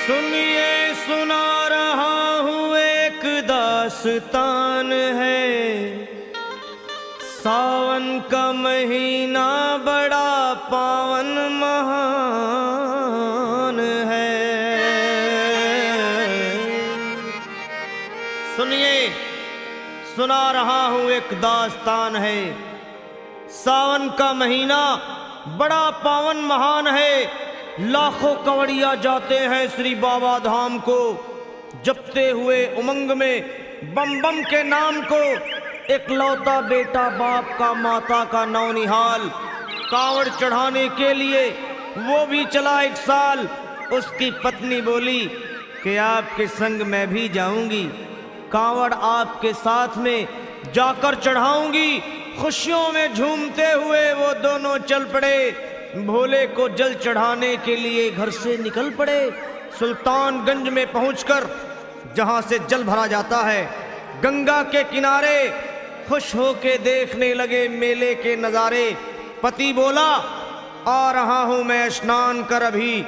सुनिए सुना रहा हूँ एक दास्तान है। सावन का महीना बड़ा पावन महान है। सुनिए सुना रहा हूँ एक दास्तान है। सावन का महीना बड़ा पावन महान है। लाखों कवड़िया जाते हैं श्री बाबा धाम को, जपते हुए उमंग में बम बम के नाम को। एक लौता बेटा बाप का माता का नौनिहाल कांवड़ चढ़ाने के लिए वो भी चला एक साल। उसकी पत्नी बोली कि आपके संग मैं भी जाऊंगी, कांवड़ आपके साथ में जाकर चढ़ाऊंगी। खुशियों में झूमते हुए वो दोनों चल पड़े। भोले को जल चढ़ाने के लिए घर से निकल पड़े। सुल्तानगंज में पहुंचकर जहां से जल भरा जाता है, गंगा के किनारे खुश होके देखने लगे मेले के नज़ारे। पति बोला आ रहा हूं मैं स्नान कर अभी,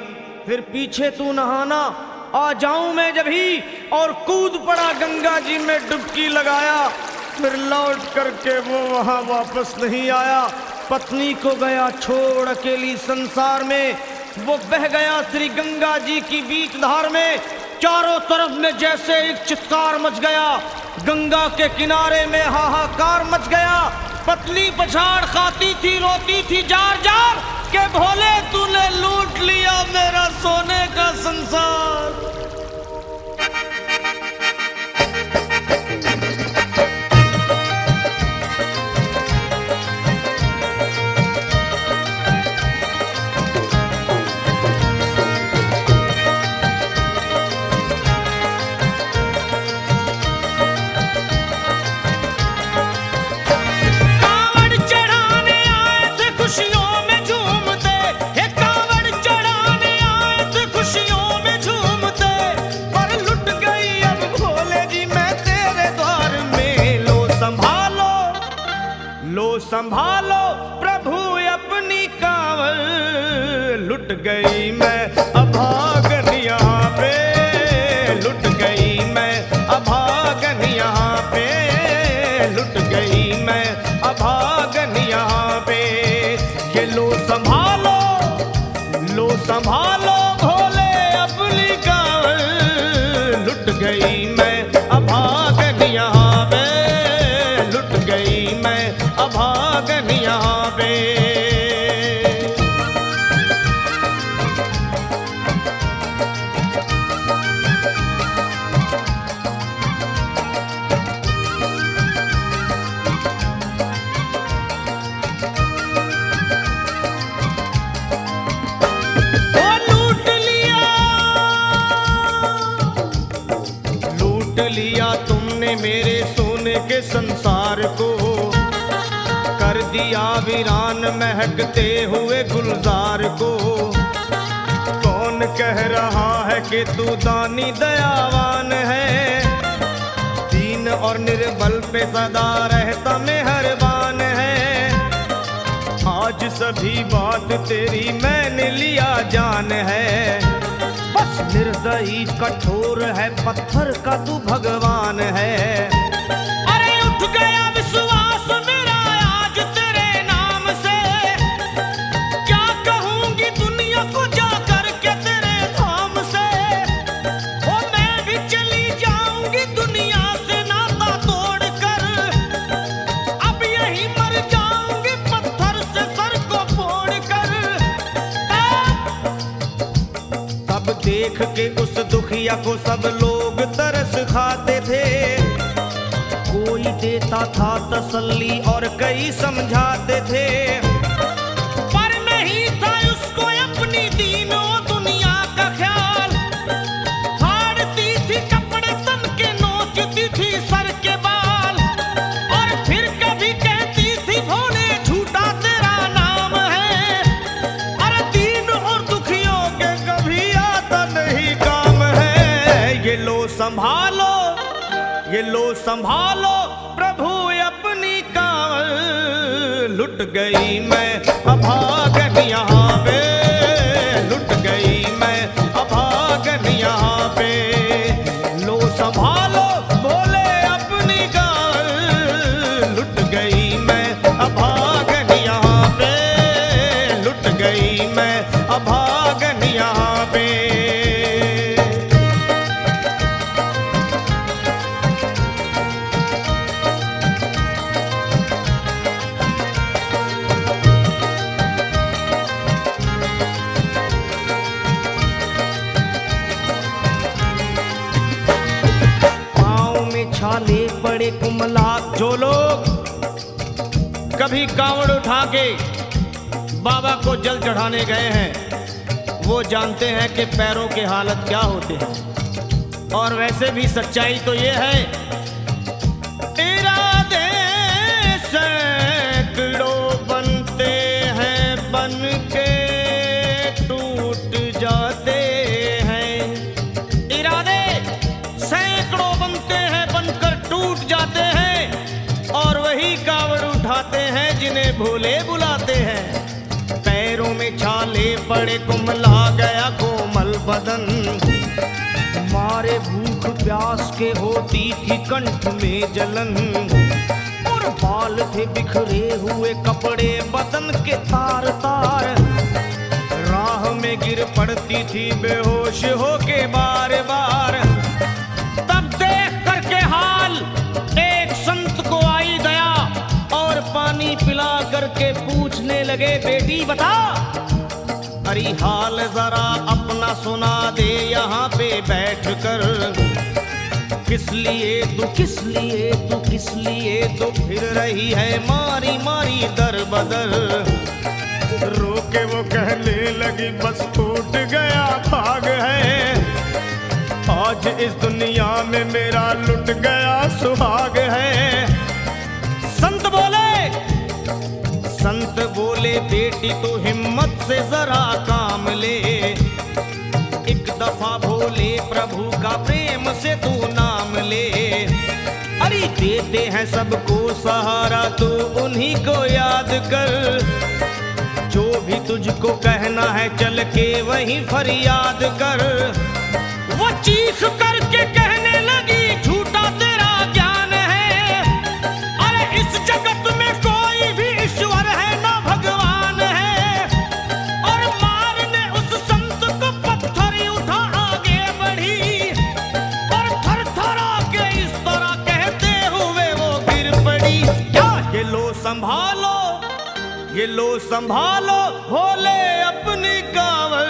फिर पीछे तू नहाना आ जाऊं मैं जभी। और कूद पड़ा गंगा जी में डुबकी लगाया। फिर लौट करके वो वहां वापस नहीं आया। पत्नी को गया छोड़ अकेली संसार में। वो बह गया श्री गंगा जी की बीच धार में। चारों तरफ में जैसे एक चित्कार मच गया। गंगा के किनारे में हाहाकार मच गया। पत्नी पछाड़ खाती थी, रोती थी जार जार के भोले तूने लूट लिया मेरा सोने का संसार। संभालो प्रभु अपनी कांवड़, लुट गई मैं अभागन यहाँ पे। लुट गई मैं अभागन यहाँ पे। लुट गई मैं अभागन यहाँ पे। ये लो संभालो भोले अपनी कांवड़, लुट गई मैं अभागन यहाँ पे। लुट गई मैं अभागन यहाँ पे। लूट लिया तुमने मेरे सोने के संसार को, कर दिया वीरान महकते हुए गुलजार को। कौन कह रहा है कि तू दानी दयावान है, दीन और निर्बल पे सदा रहता मेहरबान है। आज सभी बात तेरी मैंने लिया जान है, बस निर्दयी कठोर है पत्थर का तू भगवान है। अरे उठ गया विश्वास मेरा आज तेरे नाम से, क्या कहूंगी दुनिया को जाकर के तेरे धाम से। ओ मैं भी चली जाऊंगी दुनिया से नाता तोड़कर, अब यही मर जाऊंगी पत्थर से सर को फोड़कर। तब देख के उस दुखिया को सब लोग तरस खाते थे। कोई देता था तसल्ली और कई समझाते थे, पर नहीं था उसको अपनी दीनों दुनिया का ख्याल। फाड़ती थी कपड़े तन के, नोचती थी सर के बाल, और फिर कभी कहती थी भोले झूठा तेरा नाम है। अरे दीन और दुखियों के कभी आता नहीं काम है। ये लो संभालो प्रभु अपनी कांवड़, लुट गई मैं अभागन यहाँ पे। लुट गई मैं अभागन यहाँ संभालो बोले अपनी गाल, लुट गई मैं अभागन यहाँ पे, लुट गई मैं अभागन यहाँ पे। छाले बड़े कुमलात, जो लोग कभी कांवड़ उठा के बाबा को जल चढ़ाने गए हैं वो जानते हैं कि पैरों के हालत क्या होते हैं। और वैसे भी सच्चाई तो ये है, इरादे सैकड़ों बनते हैं बन के टूट जाते हैं, इरादे सैकड़ों बनते हैं बनकर टूट जाते हैं, और वही कावड़ उठाते हैं जिन्हें भोले बुलाते हैं। पैरों में छाले पड़े कुमला गया कोमल बदन, मारे भूख प्यास के होती थी कंठ में जलन, और बाल थे बिखरे हुए कपड़े बदन के तार तार, राह में गिर पड़ती थी बेहोश होके बार बार। तब देख करके हाल एक संत को आई दया, और पानी पिला करके पूछने लगे बेटी बता, अरे हाल जरा अपना सुना दे यहाँ पे बैठ कर, किस लिए तू किस लिए तू किस लिए तो फिर रही है मारी मारी दर बदर। रोके वो कहने लगी बस टूट गया भाग है, आज इस दुनिया में मेरा लुट गया सुहाग है। संत बोले बेटी तू हिम्मत से जरा काम ले, एक दफा भोले प्रभु का प्रेम से तू नाम ले, अरे देते हैं सबको सहारा तू उन्हीं को याद कर, जो भी तुझको कहना है चल के वहीं फरियाद कर। वो चीख करके कहने लगी झूठा तेरा ज्ञान है, अरे इस जगत में कोई भी ईश्वर है ना भगवान है, और मारने उस संत को पत्थर उठा आगे बढ़ी, और थर थर के इस तरह कहते हुए वो गिर पड़ी। क्या ये लो संभालो, ये लो संभालो भोले अपनी कांवड़,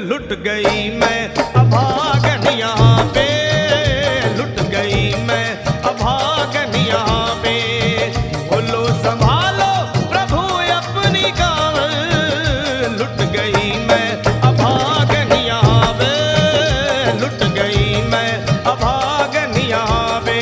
लुट गई मैं अभागन यहाँ पे, लुट गई मैं अभागन यहाँ पे। बोलो संभालो प्रभु अपनी कांवड़, लुट गई मैं अभागन यहाँ पे, लुट गई मैं अभागन यहाँ पे।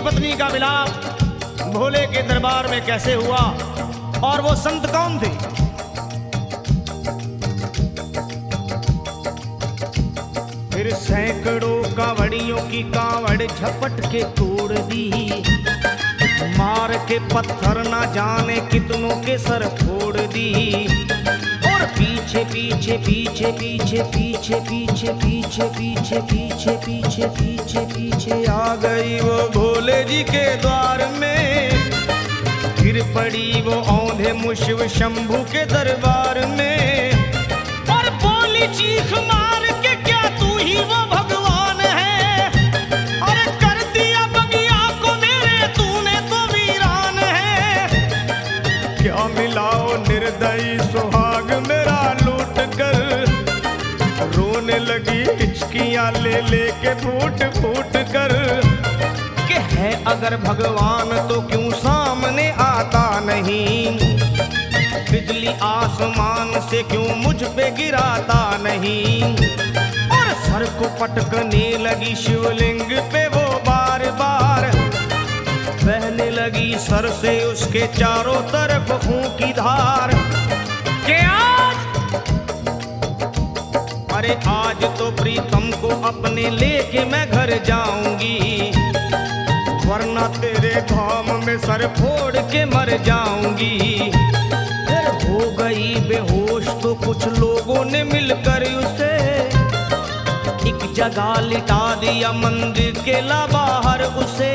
पत्नी का विलाप भोले के दरबार में कैसे हुआ और वो संत कौन थे? फिर सैकड़ों कांवड़ियों की कांवड़ झपट के तोड़ दी, मार के पत्थर ना जाने कितनों के सर फोड़ दी, और पीछे पीछे पीछे पीछे पीछे पीछे पीछे पीछे पीछे पीछे पीछे पीछे आ गई वो भोले जी के द्वार में। गिर पड़ी वो औंधे मुशिव शंभू के दरबार में, और बोली चीख मार के क्या तू ही वो भगवान है? अरे कर दिया बगिया को मेरे तूने तो वीरान है। क्या मिलाओ निर्दयी सुहाग मेरा लूट कर, रोने लगी हिचकियां ले लेके फूट फूट कर। कि है अगर भगवान तो क्यों सामने आता नहीं? तेरी आसमान से क्यों मुझ पे गिराता नहीं। और सर को पटकने लगी शिवलिंग पे वो बार बार, बहने लगी सर से उसके चारों तरफ खून की धार। के अरे आज तो प्रीतम को अपने लेके मैं घर जाऊंगी, वरना तेरे धाम में सर फोड़ के मर जाऊंगी। फिर हो गई बेहोश तो कुछ लोगों ने मिलकर उसे एक जगह लिटा दिया, मंदिर के ला बाहर उसे।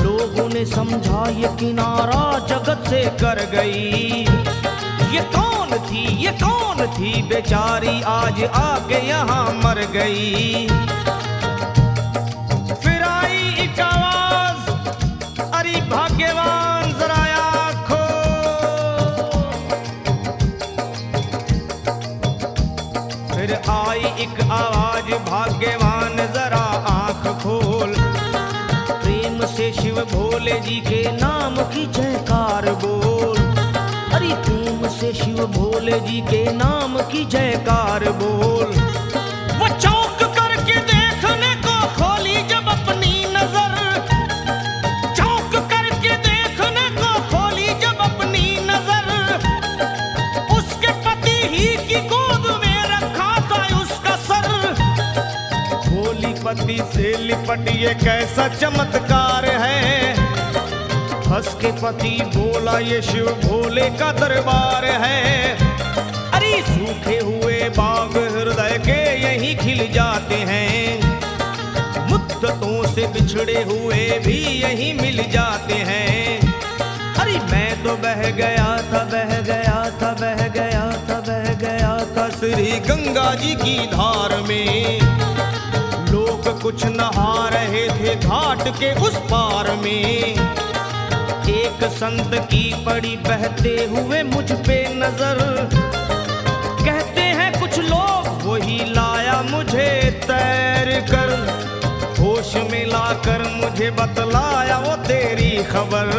लोगों ने समझा ये किनारा जगत से कर गई। ये कौन थी, ये कौन थी बेचारी, आज आके यहाँ मर गई। फिर आई एक आवाज, अरे भाग्यवान जरा आँखो। फिर आई एक आवाज, भाग्यवान जरा आँख खोल। प्रेम से शिव भोले जी के नाम की जयकार बोल। अरे प्रेम से शिव भोले जी के नाम की जयकार बोल। वो चौंक करके देखने को खोली जब अपनी नजर, चौंक करके देखने को खोली जब अपनी नजर। उसके पति ही की गोद में रखा था उसका सर। भोली पति से लिपट ये कैसा चमत्कार है। हंस के पति बोला ये शिव भोले का दरबार है। अरे सूखे हुए बाग हृदय के यहीं खिल जाते हैं, मुद्दतों से बिछड़े हुए भी यहीं मिल जाते हैं। अरे मैं तो बह गया था, बह गया था, बह गया था, बह गया था श्री गंगा जी की धार में। लोग कुछ नहा रहे थे घाट के उस पार में। एक संत की पड़ी बहते हुए मुझ पे नजर। कहते हैं कुछ लोग वही लाया मुझे तैर कर। होश में लाकर मुझे बतलाया वो तेरी खबर।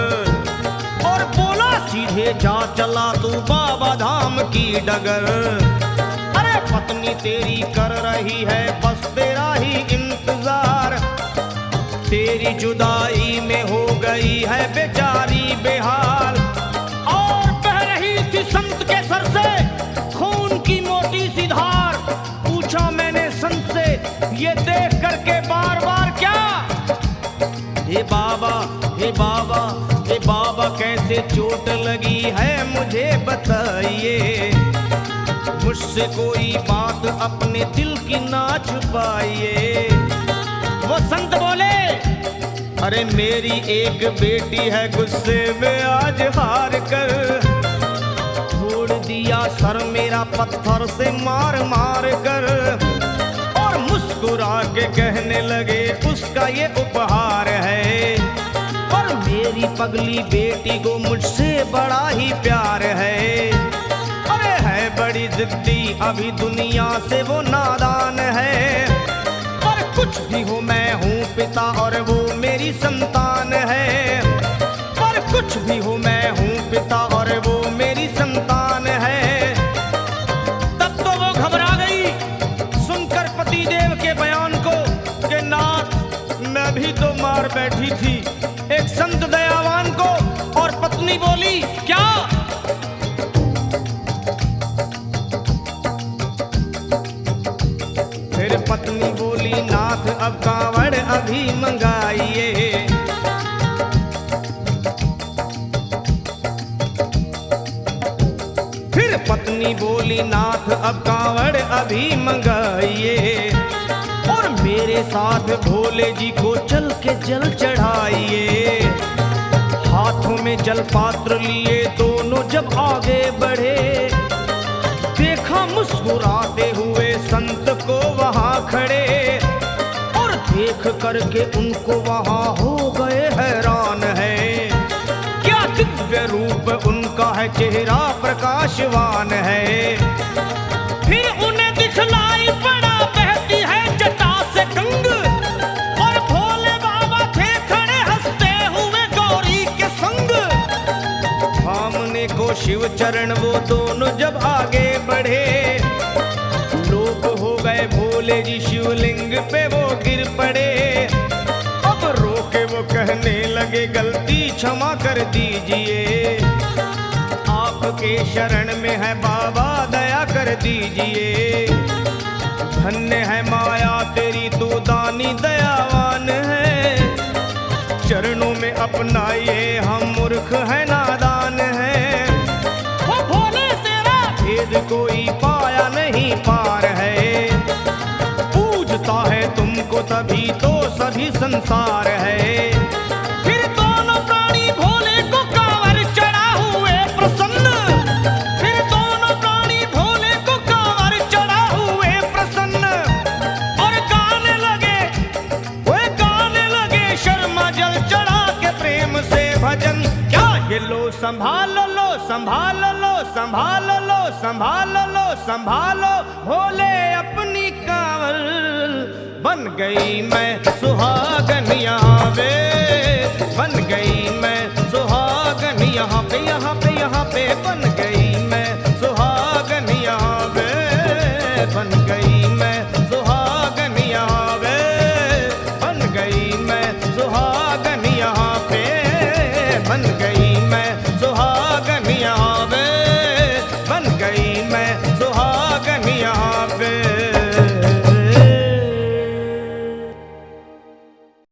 और बोला सीधे जा चला तू बाबा धाम की डगर। अरे पत्नी तेरी कर रही है बस तेरा ही इंतजार। तेरी जुदाई में हो गई है बेचारी बेहाल। और बह रही थी संत के सर से खून की मोटी सी धार। पूछा मैंने संत से ये देख करके बार बार क्या, हे बाबा, हे बाबा, हे बाबा कैसे चोट लगी है मुझे बताइए। मुझसे कोई बात अपने दिल की ना छुपाइए। वो संत बोले अरे मेरी एक बेटी है गुस्से में आज हार कर। छोड़ दिया सर मेरा पत्थर से मार मार कर। और मुस्कुरा के कहने लगे उसका ये उपहार है। और मेरी पगली बेटी को मुझसे बड़ा ही प्यार है। अरे है बड़ी जिद्दी अभी दुनिया से वो नादान है। कुछ भी हो मैं हूँ पिता और वो मेरी संतान है। पर कुछ भी हो मैं हूँ पिता और वो मेरी संतान है। तब तो वो घबरा गई सुनकर पति देव के बयान को कि नाथ मैं भी तो मार बैठी थी एक संत दयावान को। और पत्नी बोली क्या, फिर पत्नी बोली नाथ अब कांवड़ अभी मंगाइए। फिर पत्नी बोली नाथ अब कांवड़ अभी मंगाइए। और मेरे साथ भोले जी को चल के जल चढ़ाइए। हाथों में जल पात्र लिए दोनों जब आगे बढ़े। देखा मुस्कुराते हुए संत को वहां खड़े। और देख करके उनको वहां हो गए हैरान है। क्या दिव्य रूप उनका है, चेहरा प्रकाशवान है। फिर उन्हें दिखलाई पड़ा बहती है जटा से गंग। और भोले बाबा थे खड़े हंसते हुए गौरी के संग। पाने को शिव चरण वो दोनों जब आगे बढ़े, लोग हो गए भोले जी शिवलिंग पे वो गिर पड़े। अब रोके वो कहने लगे गलती क्षमा कर दीजिए, आपके शरण में है बाबा दया कर दीजिए। धन्य है माया तेरी तू दानी दयावान है, चरणों में अपनाइए हम मूर्ख है नादान है। वो भोले तेरा भेद कोई पाया नहीं पार है, पूजता है तुमको तभी तो सभी संसार है। फिर दोनों प्राणी भोले को कांवर चढ़ा हुए प्रसन्न, फिर दोनों प्राणी भोले को कांवर चढ़ा हुए प्रसन्न, और गाने लगे वो गाने लगे शर्मा जल चढ़ा के प्रेम से भजन। क्या ये लो संभाल लो संभाल लो संभाल लो संभाल लो संभालो भोले अपनी कांवर, बन गई मैं सुहागन यहाँ पे, बन गई मैं सुहागन यहाँ पे यहाँ पे यहाँ पे, बन गई मैं सुहागन यहाँ पे, बन गई मैं सुहागन यहाँ पे, बन गई मैं सुहागन यहाँ पे, बन गई